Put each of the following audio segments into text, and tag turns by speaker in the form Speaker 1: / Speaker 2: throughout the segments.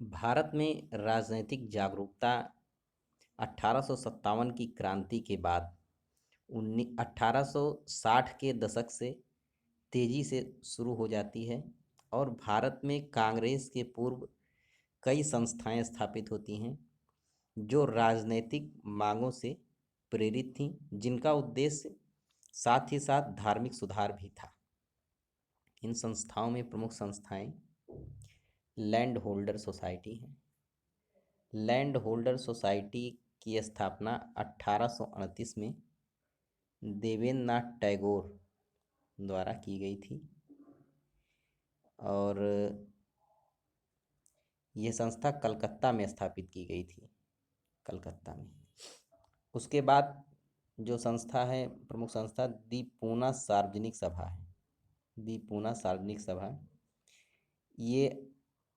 Speaker 1: भारत में राजनैतिक जागरूकता 1857 की क्रांति के बाद 1860 के दशक से तेजी से शुरू हो जाती है और भारत में कांग्रेस के पूर्व कई संस्थाएं स्थापित होती हैं जो राजनैतिक मांगों से प्रेरित थीं, जिनका उद्देश्य साथ ही साथ धार्मिक सुधार भी था। इन संस्थाओं में प्रमुख संस्थाएं लैंड होल्डर सोसाइटी हैं। लैंड होल्डर सोसाइटी की स्थापना 1838 में देवेंद्र नाथ टैगोर द्वारा की गई थी और यह संस्था कलकत्ता में स्थापित की गई थी। कलकत्ता में उसके बाद जो संस्था है, प्रमुख संस्था दी पूना सार्वजनिक सभा है। दी पूना सार्वजनिक सभा ये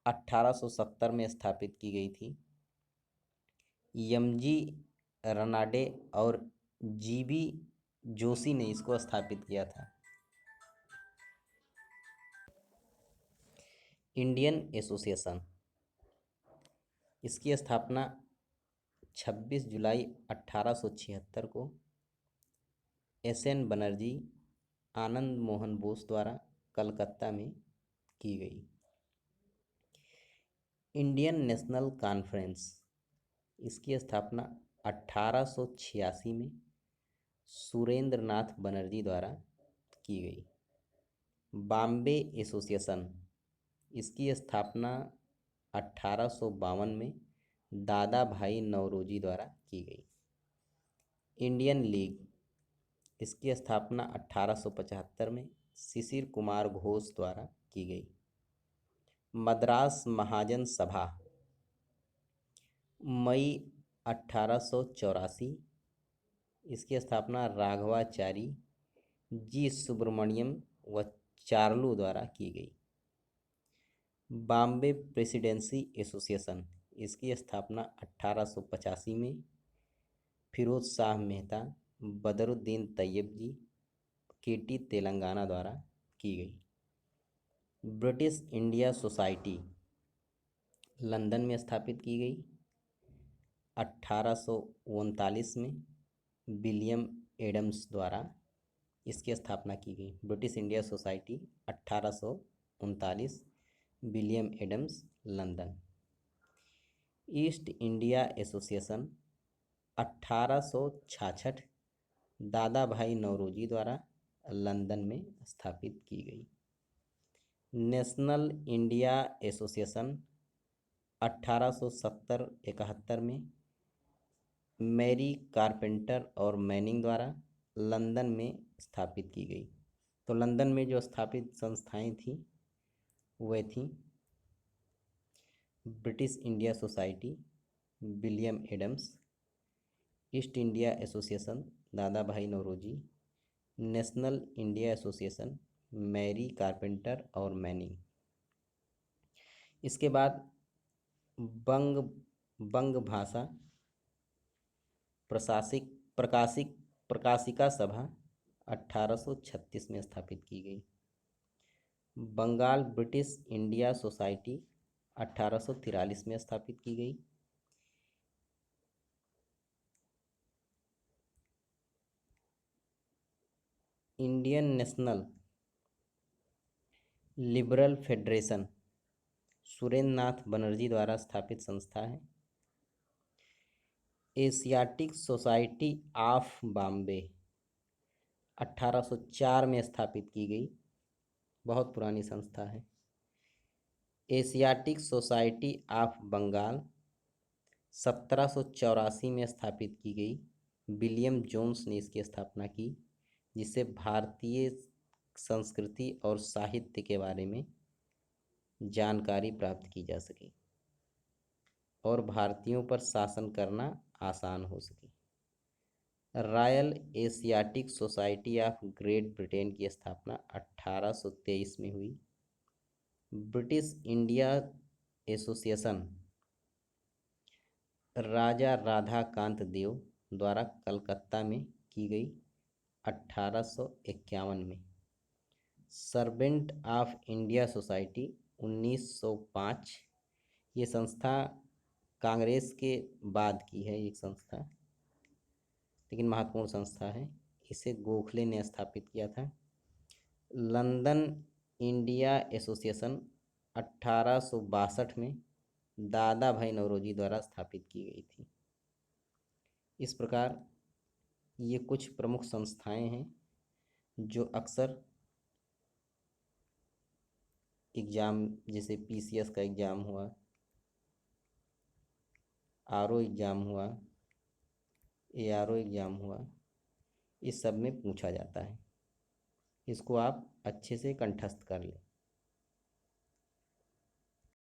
Speaker 1: 1870 में स्थापित की गई थी। एमजी रनाडे और जीबी जोशी ने इसको स्थापित किया था। इंडियन एसोसिएशन, इसकी स्थापना 26 जुलाई 1876 को एसएन बनर्जी, आनंद मोहन बोस द्वारा कलकत्ता में की गई। इंडियन नेशनल कॉन्फ्रेंस, इसकी स्थापना 1886 में सुरेंद्र नाथ बनर्जी द्वारा की गई। बॉम्बे एसोसिएशन, इसकी स्थापना 1852 में दादा भाई नौरोजी द्वारा की गई। इंडियन लीग, इसकी स्थापना 1875 में शिशिर कुमार घोष द्वारा की गई। मद्रास महाजन सभा, मई 1884, इसकी स्थापना राघवाचारी जी सुब्रमण्यम व चार्लू द्वारा की गई। बॉम्बे प्रेसिडेंसी एसोसिएशन, इसकी स्थापना 1885 में फिरोज शाह मेहता, बदरुद्दीन तैयब जी, केटी तेलंगाना द्वारा की गई। ब्रिटिश इंडिया सोसाइटी लंदन में स्थापित की गई 1839 में विलियम एडम्स द्वारा इसकी स्थापना की गई। British India society 1839, William Adams, London. East India association 1866 Dadabhai Naoroji द्वारा लंदन में स्थापित की गई। नेशनल इंडिया एसोसिएशन 1870-71 में मैरी कारपेंटर और मैनिंग द्वारा लंदन में स्थापित की गई। तो लंदन में जो स्थापित संस्थाएं थीं वह थीं British India society William Adams, East India association Dadabhai Naoroji, national India association Mary Carpenter और मैनिंग। इसके बाद बंग भाषा प्रकाशिका सभा 1836 में स्थापित की गई। बंगाल ब्रिटिश इंडिया सोसाइटी 1843 में स्थापित की गई। Indian National Liberal Federation Surendra Nath Banerjee द्वारा स्थापित संस्था है। एशियाटिक सोसाइटी ऑफ बॉम्बे 1804 में स्थापित की गई, बहुत पुरानी संस्था है। एशियाटिक सोसाइटी ऑफ बंगाल 1784 में स्थापित की गई। विलियम जोन्स ने इसकी स्थापना की, जिससे भारतीय संस्कृति और साहित्य के बारे में जानकारी प्राप्त की जा सके और भारतीयों पर शासन करना आसान हो सके। Royal Asiatic society of great Britain की स्थापना 1823 में हुई। ब्रिटिश इंडिया एसोसिएशन राजा राधाकांत देव द्वारा कलकत्ता में की गई 1851 में। सर्वेंट ऑफ इंडिया सोसाइटी 1905 ये संस्था कांग्रेस के बाद की है एक संस्था, लेकिन महत्वपूर्ण संस्था है। इसे गोखले ने स्थापित किया था। लंदन इंडिया एसोसिएशन 1862 में दादा भाई नौरोजी द्वारा स्थापित की गई थी। इस प्रकार ये कुछ प्रमुख संस्थाएं हैं जो अक्सर एग्ज़ाम, जैसे पीसीएस का एग्ज़ाम हुआ, आरओ एग्ज़ाम हुआ, एआरओ एग्ज़ाम हुआ, इस सब में पूछा जाता है। इसको आप अच्छे से कंठस्थ कर लें।